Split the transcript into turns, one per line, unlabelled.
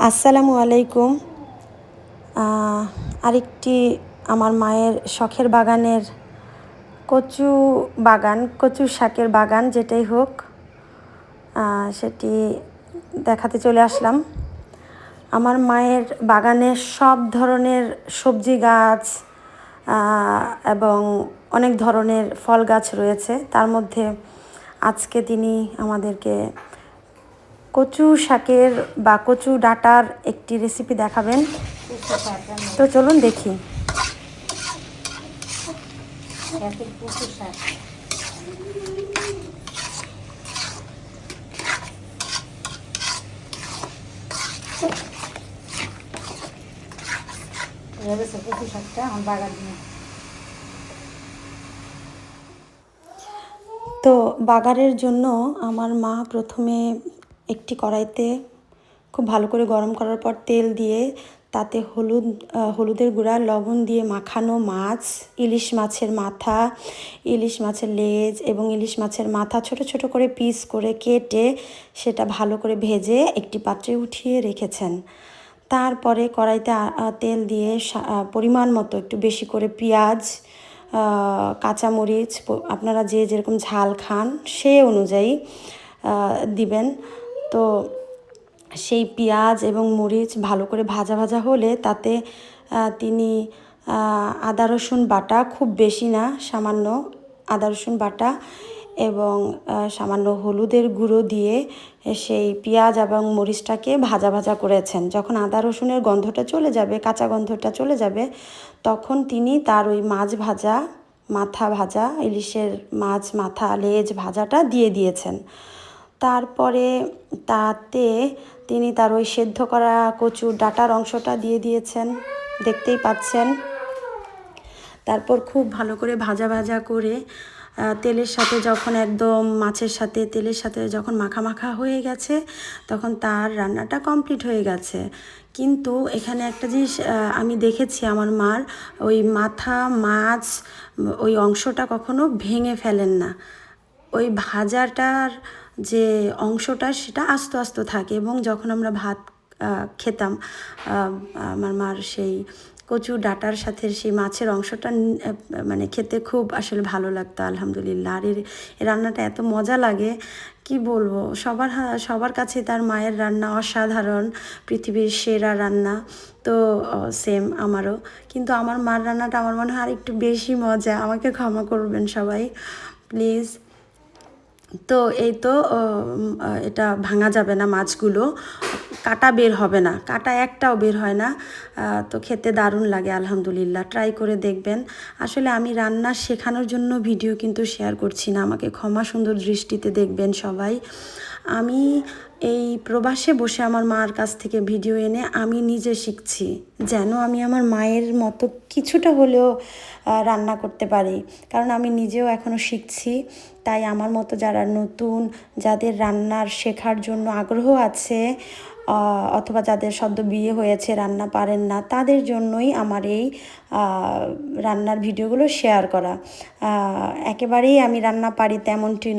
আসসালামু আলাইকুম। আরেকটি আমার মায়ের শখের বাগানের কচু শাকের বাগান যেটাই হোক, সেটি দেখাতে চলে আসলাম। আমার মায়ের বাগানে সব ধরনের সবজি গাছ এবং অনেক ধরনের ফল গাছ রয়েছে। তার মধ্যে আজকে তিনি আমাদেরকে কচু শাকের বা কচু ডাঁটার একটি রেসিপি দেখাবেন। তো চলুন দেখি।
কচু শাকটা আমার বাগান দিয়ে
তো বাগারের জন্য আমার মা প্রথমে একটি কড়াইতে খুব ভালো করে গরম করার পর তেল দিয়ে তাতে হলুদের গুঁড়া, লবণ দিয়ে মাখানো মাছ, ইলিশ মাছের মাথা, ইলিশ মাছের লেজ এবং ইলিশ মাছের মাথা ছোট ছোট করে পিস করে কেটে সেটা ভালো করে ভেজে একটি পাত্রে উঠিয়ে রেখেছেন। তারপরে কড়াইতে তেল দিয়ে পরিমাণ মতো একটু বেশি করে পেঁয়াজ, কাঁচামরিচ, আপনারা যে যেরকম ঝাল খান সে অনুযায়ী দিবেন। তো সেই পেঁয়াজ এবং মরিচ ভালো করে ভাজা ভাজা হলে তাতে তিনি আদা রসুন বাটা, খুব বেশি না, সামান্য আদা রসুন বাটা এবং সামান্য হলুদের গুঁড়ো দিয়ে সেই পেঁয়াজ এবং মরিচটাকে ভাজা ভাজা করেছেন। যখন আদা রসুনের গন্ধটা চলে যাবে, কাঁচা গন্ধটা চলে যাবে, তখন তিনি তার ওই মাথা ভাজা ইলিশের মাছ মাথা লেজ ভাজাটা দিয়ে দিয়েছেন। তারপরে তাতে তিনি তার ওই সেদ্ধ করা কচুর ডাঁটার অংশটা দিয়ে দিয়েছেন, দেখতেই পাচ্ছেন। তারপর খুব ভালো করে ভাজা ভাজা করে তেলের সাথে যখন একদম মাছের সাথে তেলের সাথে যখন মাখা মাখা হয়ে গেছে, তখন তার রান্নাটা কমপ্লিট হয়ে গেছে। কিন্তু এখানে একটা জিনিস আমি দেখেছি, আমার মার ওই মাথা মাছ ওই অংশটা কখনো ভেঙে ফেলেন না। ওই ভাজাটার যে অংশটা সেটা আস্ত আস্ত থাকে এবং যখন আমরা ভাত খেতাম, আমার মার সেই কচু ডাঁটার সাথে সেই মাছের অংশটা মানে খেতে খুব আসলে ভালো লাগতো। আলহামদুলিল্লাহ। আর এই রান্নাটা এত মজা লাগে, কি বলবো। সবার কাছে তার মায়ের রান্না অসাধারণ, পৃথিবীর সেরা রান্না। তো সেম আমারও, কিন্তু আমার মার রান্নাটা আমার মনে হয় আর একটু বেশি মজা। আমাকে ক্ষমা করবেন সবাই প্লিজ। তো এই তো এটা ভাঙা যাবে না, মাছগুলো কাটা বের হবে না, কাটা একটাও বের হয় না। তো খেতে দারুণ লাগে আলহামদুলিল্লাহ। ট্রাই করে দেখবেন। আসলে আমি রান্না শেখানোর জন্য ভিডিও কিন্তু শেয়ার করছি না, আমাকে ক্ষমা সুন্দর দৃষ্টিতে দেখবেন সবাই। আমি এই প্রবাসে বসে আমার মার কাছ থেকে ভিডিও এনে আমি নিজে শিখছি, যেন আমি আমার মায়ের মতো কিছুটা হলেও রান্না করতে পারি। কারণ আমি নিজেও এখনও শিখছি। তাই আমার মতো যারা নতুন, যাদের রান্নার শেখার জন্য আগ্রহ আছে, অথবা যাদের সদ্য বিয়ে হয়েছে, রান্না পারেন না, তাদের জন্যই আমার এই রান্নার ভিডিওগুলো শেয়ার করা। একেবারেই আমি রান্না পারি তেমনটি